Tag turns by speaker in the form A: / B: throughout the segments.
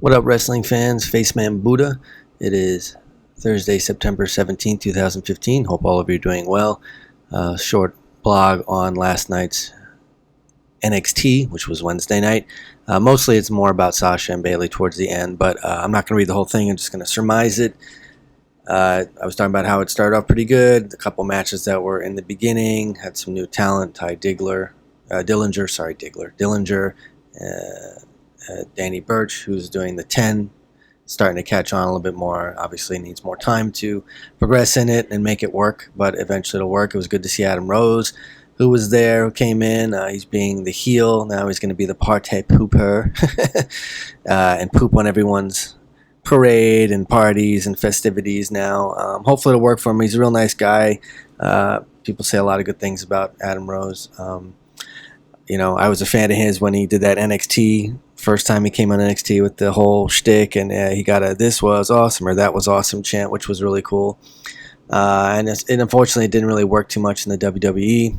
A: What up, wrestling fans? FaceManBuddha. It is Thursday, September 17th, 2015. Hope all of you are doing well. Short blog on last night's NXT, which was Wednesday night. Mostly it's more about Sasha and Bayley towards the end, but I'm not going to read the whole thing. I'm just going to surmise it. I was talking about how it started off pretty good. A couple matches that were in the beginning had some new talent. Dillinger, Danny Burch, who's doing the 10, starting to catch on a little bit more. Obviously needs more time to progress in it and make it work, but eventually it'll work. It was good to see Adam Rose, who was there, who came in. He's being the heel. Now he's going to be the party pooper and poop on everyone's parade and parties and festivities now. Hopefully it'll work for him. He's a real nice guy. People say a lot of good things about Adam Rose. I was a fan of his when he did that NXT, first time he came on NXT with the whole shtick, and he got a "this was awesome" or "that was awesome" chant, which was really cool. And unfortunately, it didn't really work too much in the WWE.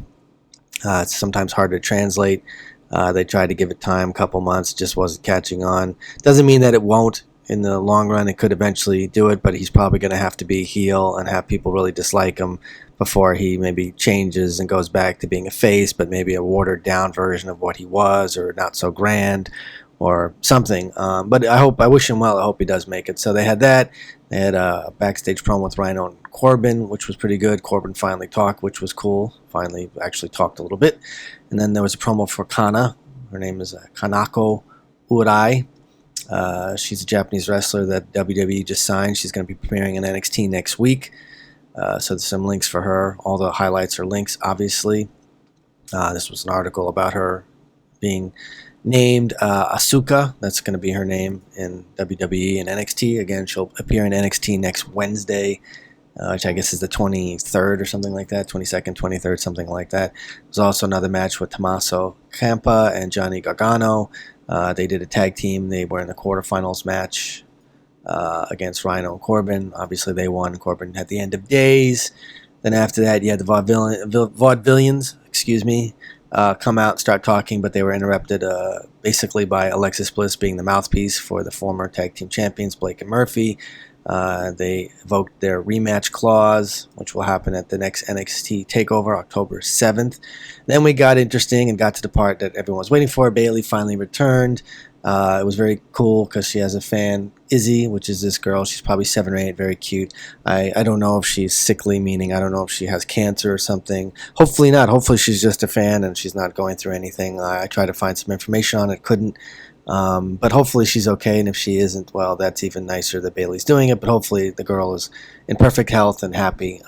A: It's sometimes hard to translate. They tried to give it time, a couple months, just wasn't catching on. Doesn't mean that it won't. In the long run, it could eventually do it, but he's probably going to have to be heel and have people really dislike him before he maybe changes and goes back to being a face, but maybe a watered down version of what he was, or not so grand, or something. But I wish him well. I hope he does make it. So they had that. They had a backstage promo with Rhino and Corbin, which was pretty good. Corbin finally talked, which was cool. Finally actually talked a little bit. And then there was a promo for Kana. Her name is Kanako Urai. She's a Japanese wrestler that WWE just signed. She's going to be premiering in NXT next week. So there's some links for her. All the highlights are links, obviously. This was an article about her being named Asuka. That's going to be her name in WWE and NXT. Again, she'll appear in NXT next Wednesday, which I guess is the 23rd or something like that. 22nd, 23rd, something like that. There's also another match with Tommaso Ciampa and Johnny Gargano. They did a tag team. They were in the quarterfinals match against Rhino and Corbin. Obviously, they won. Corbin at the end of days. Then after that, you had the Vaudevillians, come out and start talking, but they were interrupted basically by Alexis Bliss being the mouthpiece for the former tag team champions, Blake and Murphy. They evoked their rematch clause, which will happen at the next NXT TakeOver, October 7th. Then we got interesting and got to the part that everyone was waiting for. Bayley finally returned. It was very cool because she has a fan, Izzy, which is this girl. She's probably 7 or 8, very cute. I don't know if she's sickly, meaning I don't know if she has cancer or something. Hopefully not. Hopefully she's just a fan and she's not going through anything. I tried to find some information on it, couldn't. But hopefully she's okay, and if she isn't, well, that's even nicer that Bayley's doing it. But hopefully the girl is in perfect health and happy.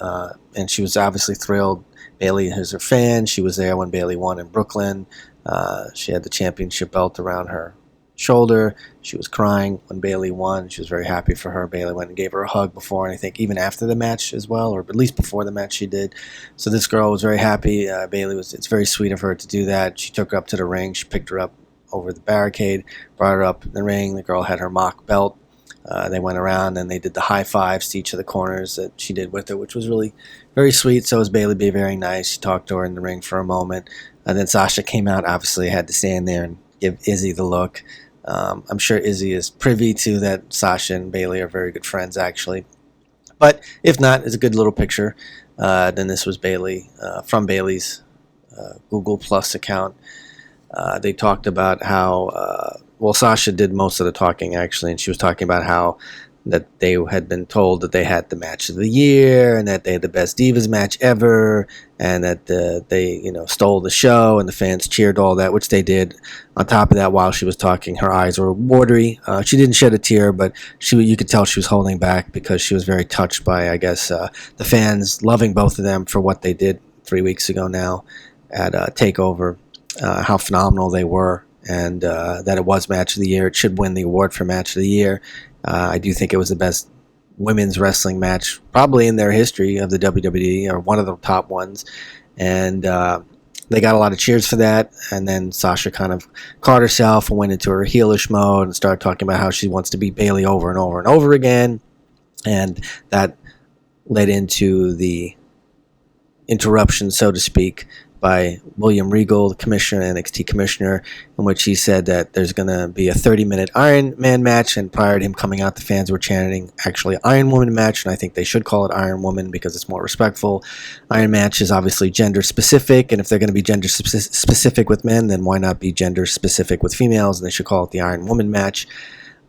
A: And she was obviously thrilled. Bayley is her fan. She was there when Bayley won in Brooklyn. She had the championship belt around her shoulder. She was crying when Bayley won. She was very happy for her. Bayley went and gave her a hug before, and I think even after the match as well, or at least before the match she did. So this girl was very happy. It's very sweet of her to do that. She took her up to the ring. She picked her up over the barricade, brought her up in the ring. The girl had her mock belt. They went around and they did the high fives to each of the corners that she did with her, which was really very sweet. So was Bayley, be very nice. She talked to her in the ring for a moment. And then Sasha came out, obviously had to stand there and give Izzy the look. I'm sure Izzy is privy to that. Sasha and Bayley are very good friends, actually. But if not, it's a good little picture. Then this was Bayley from Bayley's Google Plus account. They talked about how, Sasha did most of the talking, actually, and she was talking about how that they had been told that they had the match of the year and that they had the best Divas match ever, and that they stole the show and the fans cheered all that, which they did. On top of that, while she was talking, her eyes were watery. She didn't shed a tear, but you could tell she was holding back because she was very touched by, I guess, the fans loving both of them for what they did 3 weeks ago now at TakeOver. How phenomenal they were, and that it was match of the year. It should win the award for match of the year. I do think it was the best women's wrestling match probably in their history of the WWE, or one of the top ones, and they got a lot of cheers for that. And then Sasha kind of caught herself and went into her heelish mode and started talking about how she wants to beat Bayley over and over and over again, and that led into the interruption, so to speak, by William Regal, the commissioner, NXT commissioner, in which he said that there's going to be a 30-minute Iron Man match, and prior to him coming out, the fans were chanting actually Iron Woman match, and I think they should call it Iron Woman because it's more respectful. Iron match is obviously gender specific, and if they're going to be gender specific with men, then why not be gender specific with females, and they should call it the Iron Woman match.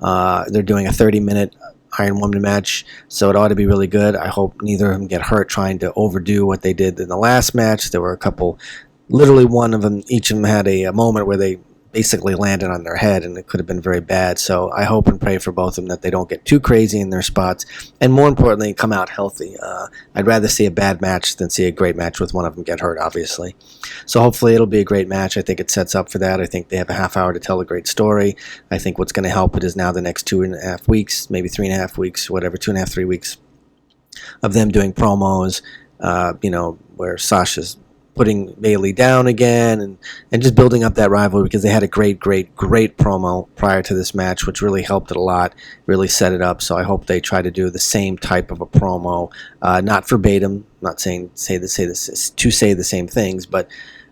A: They're doing a 30-minute Iron Woman match, so it ought to be really good. I hope neither of them get hurt trying to overdo what they did in the last match. There were a couple, literally one of them, each of them had a moment where they basically landed on their head, and it could have been very bad. So I hope and pray for both of them that they don't get too crazy in their spots, and more importantly, come out healthy. I'd rather see a bad match than see a great match with one of them get hurt, obviously. So hopefully it'll be a great match. I think it sets up for that. I think they have a half hour to tell a great story. I think what's going to help it is now the next 2.5 weeks, maybe 3.5 weeks, whatever, 2.5, 3 weeks of them doing promos, where Sasha's putting Bayley down again and just building up that rivalry, because they had a great promo prior to this match, which really helped it a lot, really set it up. So I hope they try to do the same type of a promo, not verbatim, not saying say the same things, but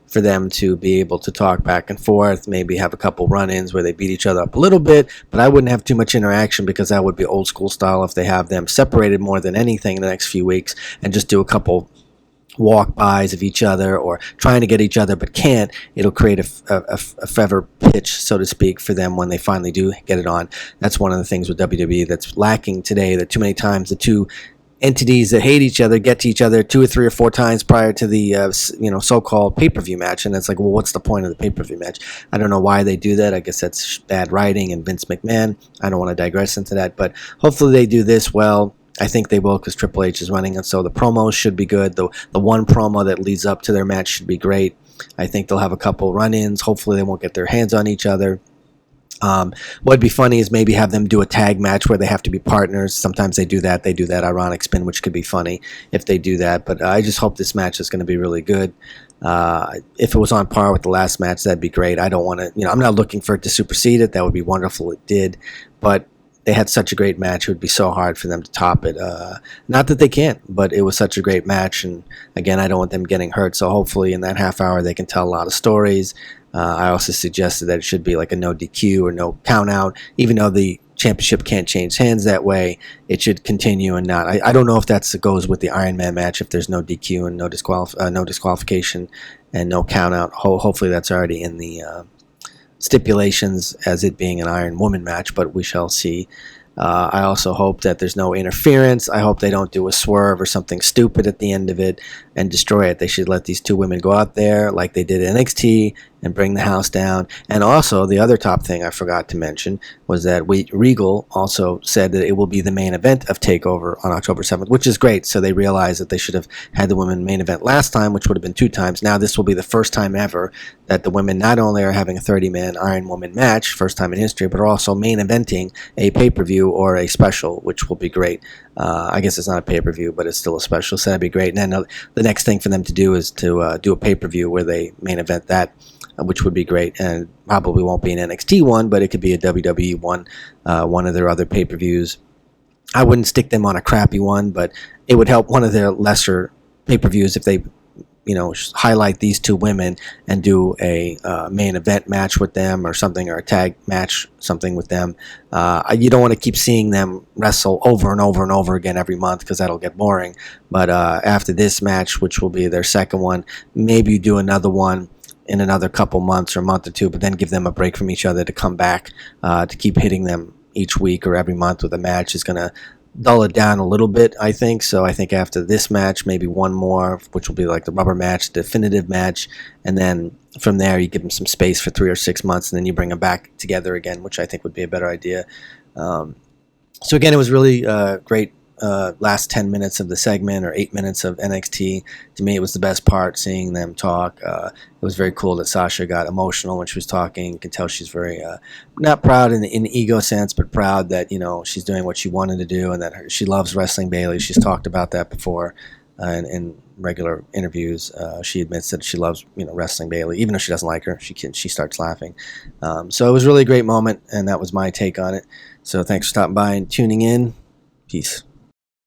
A: for them to be able to talk back and forth, maybe have a couple run-ins where they beat each other up a little bit, but I wouldn't have too much interaction because that would be old school style if they have them separated more than anything in the next few weeks and just do a couple walk-bys of each other or trying to get each other but can't. It'll create a feather pitch, so to speak, for them when they finally do get it on. That's one of the things with WWE that's lacking today, that too many times the two entities that hate each other get to each other 2 or 3 or 4 times prior to the so-called pay-per-view match, and it's like, well, what's the point of the pay-per-view match? I don't know why they do that. I guess that's bad writing and Vince McMahon. I don't want to digress into that, but hopefully they do this well. I think they will, because Triple H is running it, so the promos should be good. The one promo that leads up to their match should be great. I think they'll have a couple run-ins. Hopefully they won't get their hands on each other. What'd be funny is maybe have them do a tag match where they have to be partners. Sometimes they do that. They do that ironic spin, which could be funny if they do that. But I just hope this match is going to be really good. If it was on par with the last match, that'd be great. I don't want to, I'm not looking for it to supersede it. That would be wonderful. It did. But they had such a great match. It would be so hard for them to top it. Not that they can't, but it was such a great match. And again, I don't want them getting hurt. So hopefully in that half hour, they can tell a lot of stories. I also suggested that it should be like a no DQ or no count out. Even though the championship can't change hands that way, it should continue and not. I don't know if that goes with the Iron Man match, if there's no DQ and no disqualification and no count out. Hopefully that's already in the stipulations as it being an Iron Woman match, but we shall see. I also hope that there's no interference. I hope they don't do a swerve or something stupid at the end of it and destroy it. They should let these two women go out there like they did at NXT and bring the house down. And also, the other top thing I forgot to mention was that Regal also said that it will be the main event of TakeOver on October 7th, which is great. So they realized that they should have had the women main event last time, which would have been 2 times. Now this will be the first time ever that the women not only are having a 30-man Iron Woman match, first time in history, but are also main eventing a pay-per-view or a special, which will be great. I guess it's not a pay-per-view, but it's still a special, so that'd be great. And then the next thing for them to do is to do a pay-per-view where they main event that, which would be great, and probably won't be an NXT one, but it could be a WWE one, one of their other pay-per-views. I wouldn't stick them on a crappy one, but it would help one of their lesser pay-per-views if they, highlight these two women and do a main event match with them or something, or a tag match, something with them. You don't want to keep seeing them wrestle over and over and over again every month, because that'll get boring. But after this match, which will be their second one, maybe you do another one in another couple months or a month or two, but then give them a break from each other to come back. To keep hitting them each week or every month with a match is going to dull it down a little bit, I think. So I think after this match, maybe one more, which will be like the rubber match, definitive match, and then from there you give them some space for 3 or 6 months, and then you bring them back together again, which I think would be a better idea. So again, it was really great. Last 10 minutes of the segment, or 8 minutes of NXT, to me it was the best part, seeing them talk. It was very cool that Sasha got emotional when she was talking. You can tell she's very not proud in the ego sense, but proud that she's doing what she wanted to do, and that she loves wrestling Bayley. She's talked about that before in regular interviews. She admits that she loves wrestling Bayley, even if she doesn't like her. She starts laughing. So it was really a great moment, and that was my take on it. So thanks for stopping by and tuning in. Peace.